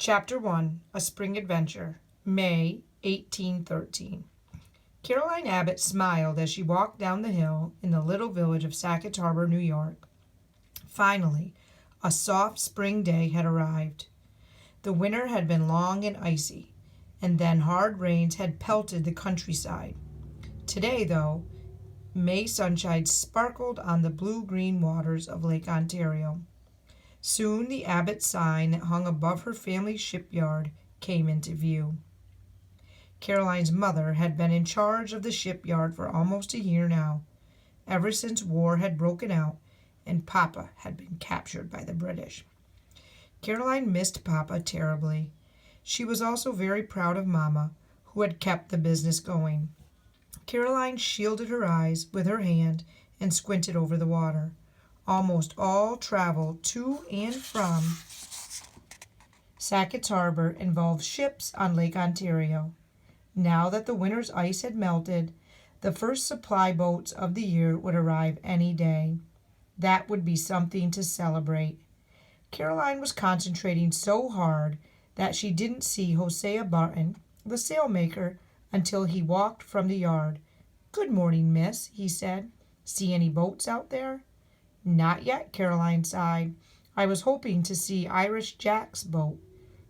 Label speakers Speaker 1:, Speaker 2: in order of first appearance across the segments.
Speaker 1: Chapter 1, A Spring Adventure, May 1813. Caroline Abbott smiled as she walked down the hill in the little village of Sackett Harbor, New York. Finally, a soft spring day had arrived. The winter had been long and icy, and then hard rains had pelted the countryside. Today, though, May sunshine sparkled on the blue-green waters of Lake Ontario. Soon the Abbott sign that hung above her family shipyard came into view. Caroline's mother had been in charge of the shipyard for almost a year now, ever since war had broken out and Papa had been captured by the British. Caroline missed Papa terribly. She was also very proud of Mama, who had kept the business going. Caroline shielded her eyes with her hand and squinted over the water. Almost all travel to and from Sackett Harbor involved ships on Lake Ontario. Now that the winter's ice had melted, the first supply boats of the year would arrive any day. That would be something to celebrate. Caroline was concentrating so hard that she didn't see Hosea Barton, the sailmaker, until he walked from the yard. "Good morning, miss," he said. "See any boats out there?" "Not yet," Caroline sighed. "I was hoping to see Irish Jack's boat.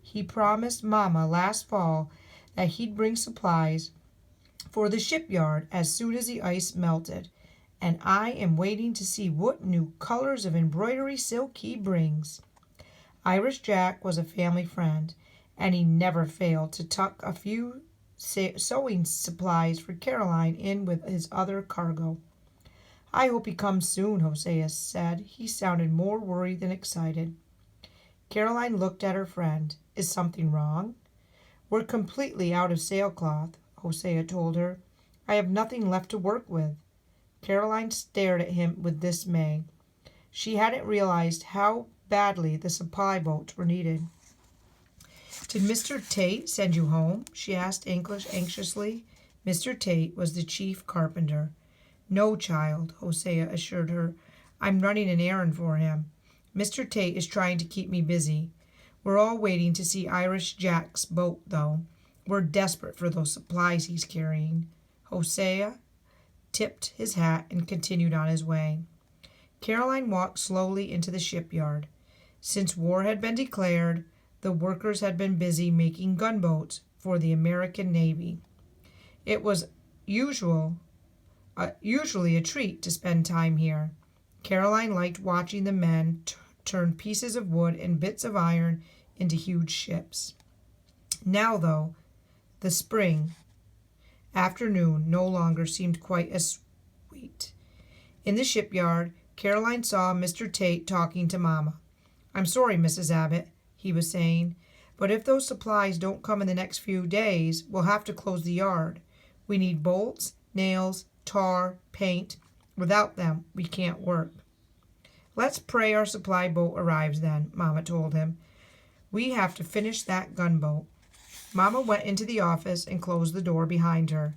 Speaker 1: He promised Mama last fall that he'd bring supplies for the shipyard as soon as the ice melted, and I am waiting to see what new colors of embroidery silk he brings." Irish Jack was a family friend, and he never failed to tuck a few sewing supplies for Caroline in with his other cargo. "I hope he comes soon," Hosea said. He sounded more worried than excited. Caroline looked at her friend. "Is something wrong?" "We're completely out of sailcloth," Hosea told her. "I have nothing left to work with." Caroline stared at him with dismay. She hadn't realized how badly the supply boats were needed. "Did Mr. Tate send you home?" she asked anxiously. Mr. Tate was the chief carpenter. "No, child," Hosea assured her. "I'm running an errand for him. Mr. Tate is trying to keep me busy. We're all waiting to see Irish Jack's boat, though. We're desperate for those supplies he's carrying." Hosea tipped his hat and continued on his way. Caroline walked slowly into the shipyard. Since war had been declared, the workers had been busy making gunboats for the American Navy. It was usually a treat to spend time here. Caroline liked watching the men turn pieces of wood and bits of iron into huge ships. Now, though, the spring afternoon no longer seemed quite as sweet. In the shipyard, Caroline saw Mr. Tate talking to Mama. "I'm sorry, Mrs. Abbott," he was saying, "but if those supplies don't come in the next few days, we'll have to close the yard. We need bolts, nails, tar, paint. Without them, we can't work." "Let's pray our supply boat arrives then," Mama told him. "We have to finish that gunboat." Mama went into the office and closed the door behind her.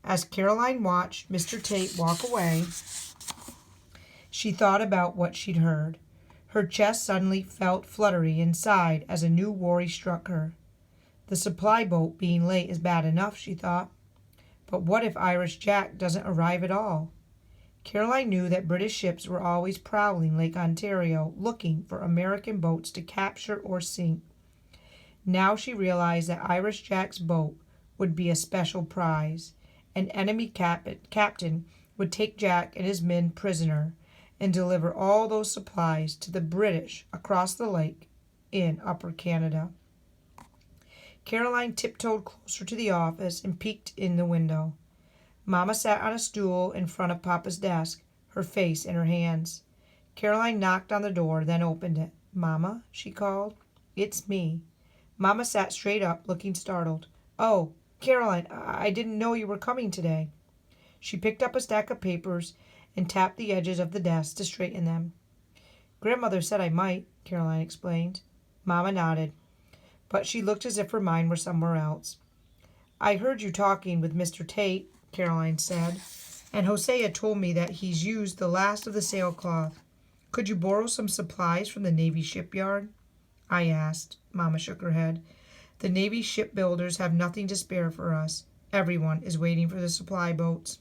Speaker 1: As Caroline watched Mr. Tate walk away, she thought about what she'd heard. Her chest suddenly felt fluttery inside as a new worry struck her. The supply boat being late is bad enough, she thought. But what if Irish Jack doesn't arrive at all? Caroline knew that British ships were always prowling Lake Ontario, looking for American boats to capture or sink. Now she realized that Irish Jack's boat would be a special prize. An enemy captain would take Jack and his men prisoner and deliver all those supplies to the British across the lake in Upper Canada. Caroline tiptoed closer to the office and peeked in the window. Mama sat on a stool in front of Papa's desk, her face in her hands. Caroline knocked on the door, then opened it. "Mama," she called. "It's me." Mama sat straight up, looking startled. "Oh, Caroline, I didn't know you were coming today." She picked up a stack of papers and tapped the edges of the desk to straighten them. "Grandmother said I might," Caroline explained. Mama nodded, but she looked as if her mind were somewhere else. "I heard you talking with Mr. Tate," Caroline said, "and Hosea told me that he's used the last of the sailcloth. Could you borrow some supplies from the Navy shipyard?" I asked. Mama shook her head. The Navy shipbuilders have nothing to spare for us. Everyone is waiting for the supply boats.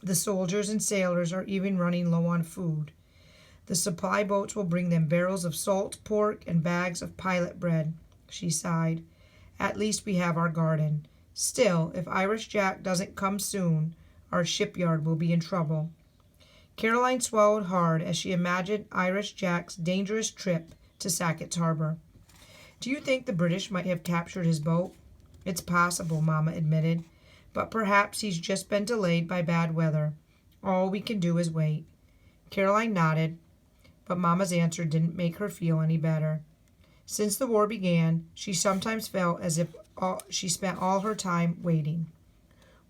Speaker 1: The soldiers and sailors are even running low on food. The supply boats will bring them barrels of salt pork and bags of pilot bread. She sighed. At least we have our garden. Still, if Irish Jack doesn't come soon, our shipyard will be in trouble. Caroline swallowed hard as she imagined Irish Jack's dangerous trip to Sackett's Harbor. Do you think the British might have captured his boat? It's possible, Mama admitted, but perhaps he's just been delayed by bad weather. All we can do is wait. Caroline nodded, but Mama's answer didn't make her feel any better. Since the war began, she sometimes felt as if she spent all her time waiting.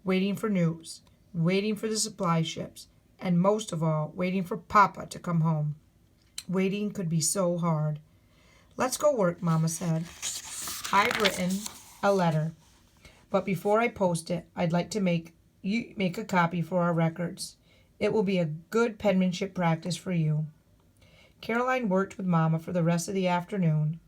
Speaker 1: Waiting for news, waiting for the supply ships, and most of all, waiting for Papa to come home. Waiting could be so hard. Let's go work, Mama said. I've written a letter, but before I post it, I'd like to make a copy for our records. It will be a good penmanship practice for you. Caroline worked with Mama for the rest of the afternoon.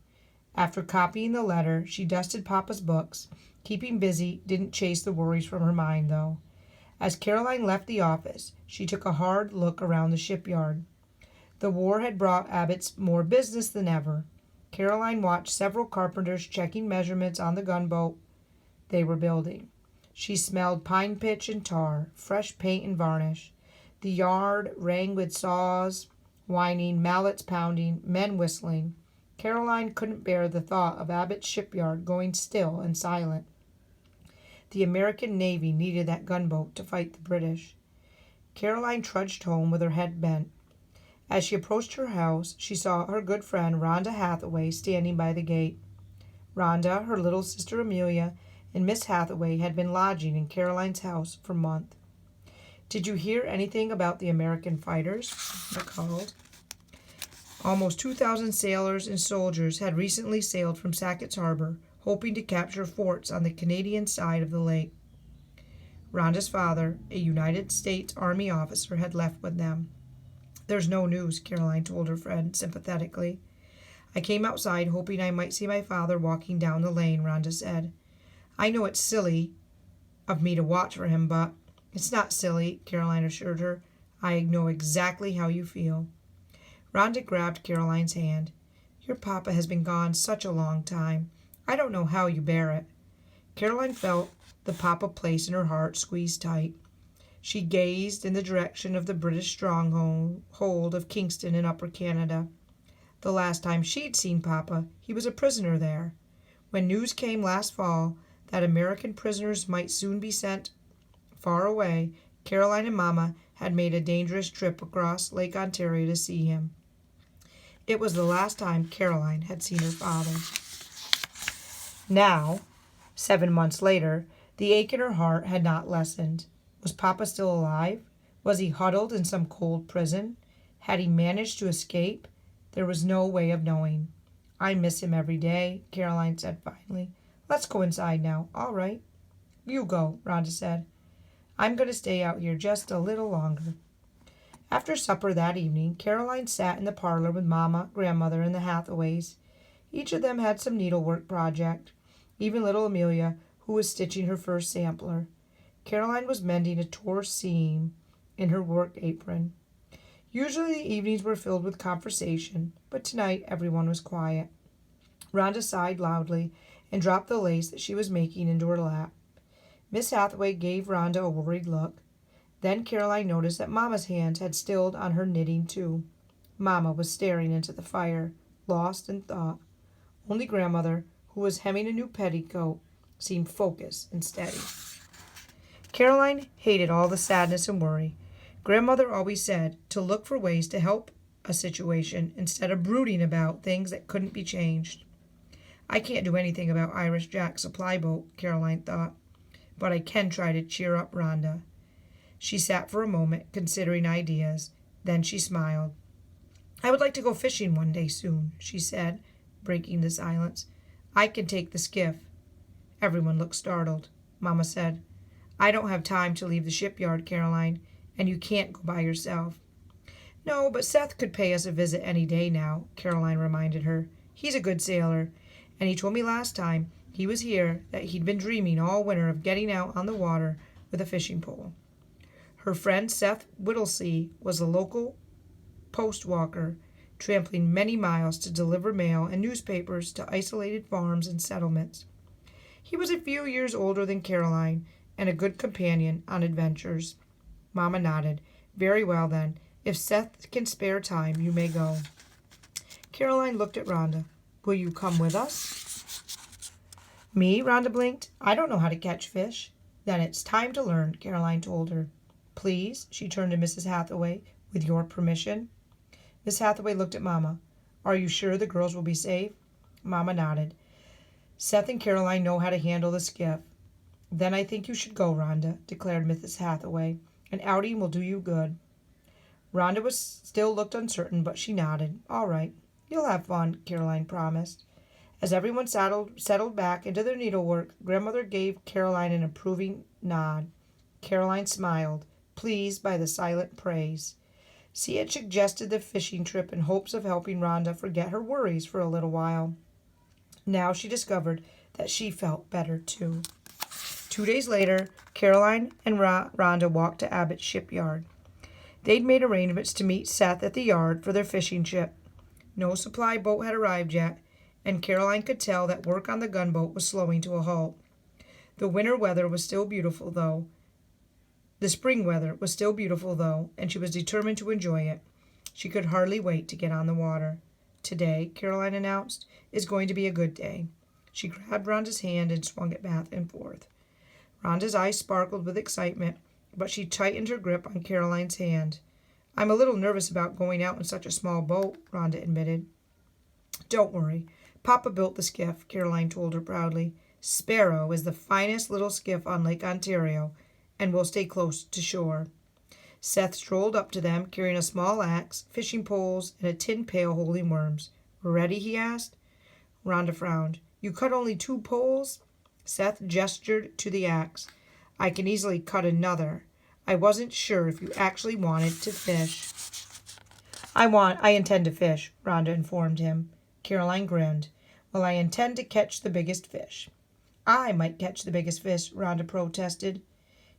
Speaker 1: After copying the letter, she dusted Papa's books. Keeping busy didn't chase the worries from her mind, though. As Caroline left the office, she took a hard look around the shipyard. The war had brought Abbott's more business than ever. Caroline watched several carpenters checking measurements on the gunboat they were building. She smelled pine pitch and tar, fresh paint and varnish. The yard rang with saws whining, mallets pounding, men whistling. Caroline couldn't bear the thought of Abbott's shipyard going still and silent. The American Navy needed that gunboat to fight the British. Caroline trudged home with her head bent. As she approached her house, she saw her good friend Rhonda Hathaway standing by the gate. Rhonda, her little sister Amelia, and Miss Hathaway had been lodging in Caroline's house for months. Did you hear anything about the American fighters? They called. Almost 2,000 sailors and soldiers had recently sailed from Sackett's Harbor, hoping to capture forts on the Canadian side of the lake. Rhonda's father, a United States Army officer, had left with them. There's no news, Caroline told her friend sympathetically. I came outside hoping I might see my father walking down the lane, Rhonda said. I know it's silly of me to watch for him, but it's not silly, Caroline assured her. I know exactly how you feel. Rhonda grabbed Caroline's hand. Your papa has been gone such a long time. I don't know how you bear it. Caroline felt the papa place in her heart squeezed tight. She gazed in the direction of the British stronghold of Kingston in Upper Canada. The last time she'd seen Papa, he was a prisoner there. When news came last fall that American prisoners might soon be sent far away, Caroline and Mama had made a dangerous trip across Lake Ontario to see him. It was the last time Caroline had seen her father. Now, 7 months later, the ache in her heart had not lessened. Was Papa still alive? Was he huddled in some cold prison? Had he managed to escape? There was no way of knowing. I miss him every day, Caroline said finally. Let's go inside now. All right. You go, Rhonda said. I'm going to stay out here just a little longer. After supper that evening, Caroline sat in the parlor with Mama, Grandmother, and the Hathaways. Each of them had some needlework project, even little Amelia, who was stitching her first sampler. Caroline was mending a tore seam in her work apron. Usually the evenings were filled with conversation, but tonight everyone was quiet. Rhonda sighed loudly and dropped the lace that she was making into her lap. Miss Hathaway gave Rhonda a worried look. Then Caroline noticed that Mama's hands had stilled on her knitting too. Mama was staring into the fire, lost in thought. Only Grandmother, who was hemming a new petticoat, seemed focused and steady. Caroline hated all the sadness and worry. Grandmother always said to look for ways to help a situation instead of brooding about things that couldn't be changed. I can't do anything about Irish Jack's supply boat, Caroline thought, but I can try to cheer up Rhonda. She sat for a moment, considering ideas. Then she smiled. I would like to go fishing one day soon, she said, breaking the silence. I can take the skiff. Everyone looked startled. Mama said, I don't have time to leave the shipyard, Caroline, and you can't go by yourself. No, but Seth could pay us a visit any day now, Caroline reminded her. He's a good sailor, and he told me last time he was here that he'd been dreaming all winter of getting out on the water with a fishing pole. Her friend Seth Whittlesey was a local post walker, trampling many miles to deliver mail and newspapers to isolated farms and settlements. He was a few years older than Caroline and a good companion on adventures. Mamma nodded. Very well, then. If Seth can spare time, you may go. Caroline looked at Rhonda. Will you come with us? Me? Rhonda blinked. I don't know how to catch fish. Then it's time to learn, Caroline told her. Please, she turned to Mrs. Hathaway, with your permission. Miss Hathaway looked at Mamma. Are you sure the girls will be safe? Mamma nodded. Seth and Caroline know how to handle the skiff. Then I think you should go, Rhonda, declared Mrs. Hathaway. An outing will do you good. Rhonda still looked uncertain, but she nodded. All right. You'll have fun, Caroline promised. As everyone settled back into their needlework, Grandmother gave Caroline an approving nod. Caroline smiled, pleased by the silent praise. She had suggested the fishing trip in hopes of helping Rhonda forget her worries for a little while. Now she discovered that she felt better, too. 2 days later, Caroline and Rhonda walked to Abbott's shipyard. They'd made arrangements to meet Seth at the yard for their fishing trip. No supply boat had arrived yet, and Caroline could tell that work on the gunboat was slowing to a halt. The winter weather was still beautiful, though. The spring weather was still beautiful, though, and she was determined to enjoy it. She could hardly wait to get on the water. Today, Caroline announced, is going to be a good day. She grabbed Rhonda's hand and swung it back and forth. Rhonda's eyes sparkled with excitement, but she tightened her grip on Caroline's hand. I'm a little nervous about going out in such a small boat, Rhonda admitted. Don't worry. Papa built the skiff, Caroline told her proudly. Sparrow is the finest little skiff on Lake Ontario, and will stay close to shore. Seth strolled up to them, carrying a small axe, fishing poles, and a tin pail holding worms. Ready? He asked. Rhonda frowned. You cut only 2 poles? Seth gestured to the axe. I can easily cut another. I wasn't sure if you actually wanted to fish. I intend to fish, Rhonda informed him. Caroline grinned. Well, I intend to catch the biggest fish. I might catch the biggest fish, Rhonda protested.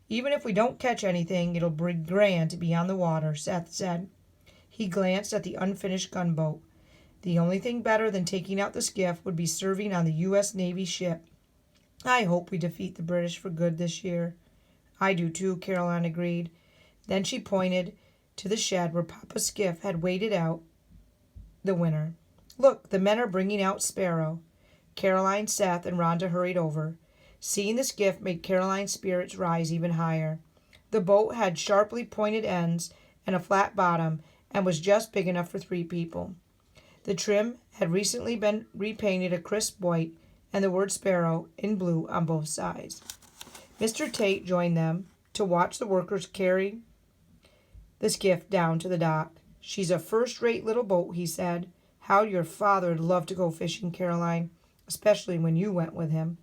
Speaker 1: Even if we don't catch anything, it'll be grand to be on the water, Seth said. He glanced at the unfinished gunboat. The only thing better than taking out the skiff would be serving on the U.S. Navy ship. I hope we defeat the British for good this year. I do too, Caroline agreed. Then she pointed to the shed where Papa's skiff had waited out the winter. Look, the men are bringing out Sparrow. Caroline, Seth, and Rhonda hurried over. Seeing the skiff made Caroline's spirits rise even higher. The boat had sharply pointed ends and a flat bottom and was just big enough for 3 people. The trim had recently been repainted a crisp white and the word Sparrow in blue on both sides. Mr. Tate joined them to watch the workers carry the skiff down to the dock. She's a first-rate little boat, he said. How your father'd love to go fishing, Caroline, especially when you went with him.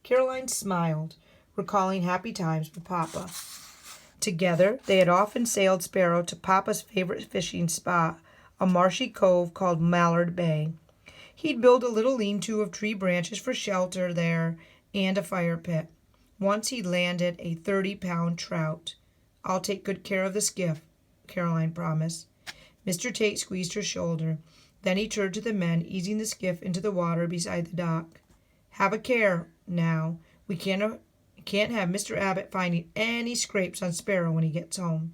Speaker 1: Caroline smiled, recalling happy times with Papa. Together, they had often sailed Sparrow to Papa's favorite fishing spot, a marshy cove called Mallard Bay. He'd build a little lean-to of tree branches for shelter there and a fire pit. Once he'd landed a 30-pound trout. I'll take good care of the skiff, Caroline promised. Mr. Tate squeezed her shoulder. Then he turned to the men, easing the skiff into the water beside the dock. Have a care, now. We can't have Mr. Abbott finding any scrapes on Sparrow when he gets home.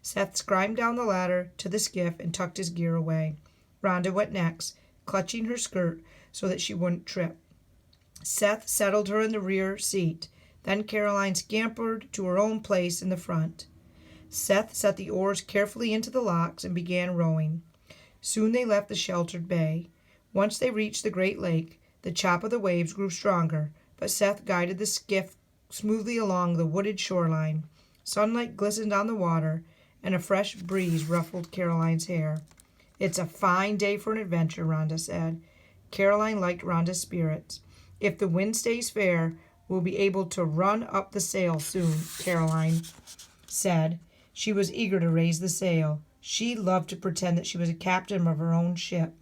Speaker 1: Seth climbed down the ladder to the skiff and tucked his gear away. Rhonda went next, clutching her skirt so that she wouldn't trip. Seth settled her in the rear seat. Then Caroline scampered to her own place in the front. Seth set the oars carefully into the locks and began rowing. Soon they left the sheltered bay. Once they reached the great lake, the chop of the waves grew stronger, but Seth guided the skiff smoothly along the wooded shoreline. Sunlight glistened on the water, and a fresh breeze ruffled Caroline's hair. It's a fine day for an adventure, Rhonda said. Caroline liked Rhonda's spirits. If the wind stays fair, we'll be able to run up the sail soon, Caroline said. She was eager to raise the sail. She loved to pretend that she was a captain of her own ship.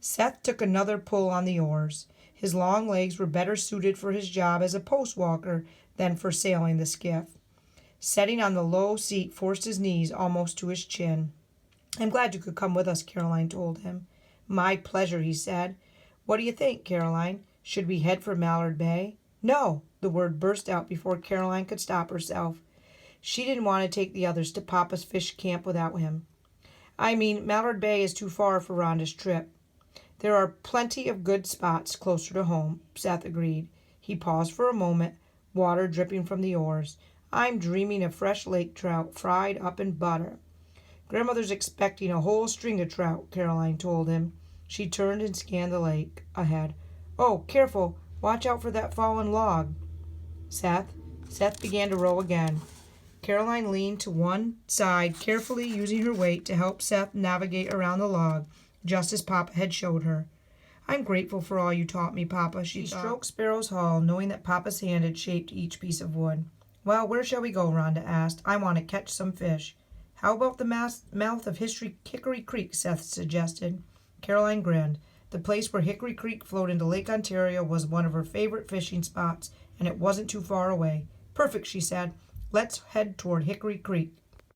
Speaker 1: Seth took another pull on the oars. His long legs were better suited for his job as a post walker than for sailing the skiff. Setting on the low seat forced his knees almost to his chin. I'm glad you could come with us, Caroline told him. My pleasure, he said. What do you think, Caroline? Should we head for Mallard Bay? No, the word burst out before Caroline could stop herself. She didn't want to take the others to Papa's fish camp without him. I mean, Mallard Bay is too far for Rhonda's trip. There are plenty of good spots closer to home, Seth agreed. He paused for a moment, water dripping from the oars. I'm dreaming of fresh lake trout fried up in butter. Grandmother's expecting a whole string of trout, Caroline told him. She turned and scanned the lake ahead. Oh, careful. Watch out for that fallen log. Seth began to row again. Caroline leaned to one side, carefully using her weight to help Seth navigate around the log, just as Papa had showed her. I'm grateful for all you taught me, Papa, she thought. Stroked Sparrow's hull, knowing that Papa's hand had shaped each piece of wood. Well, where shall we go, Rhonda asked. I want to catch some fish. How about the mouth of Hickory Creek, Seth suggested. Caroline grinned. The place where Hickory Creek flowed into Lake Ontario was one of her favorite fishing spots, and it wasn't too far away. Perfect, she said. Let's head toward Hickory Creek.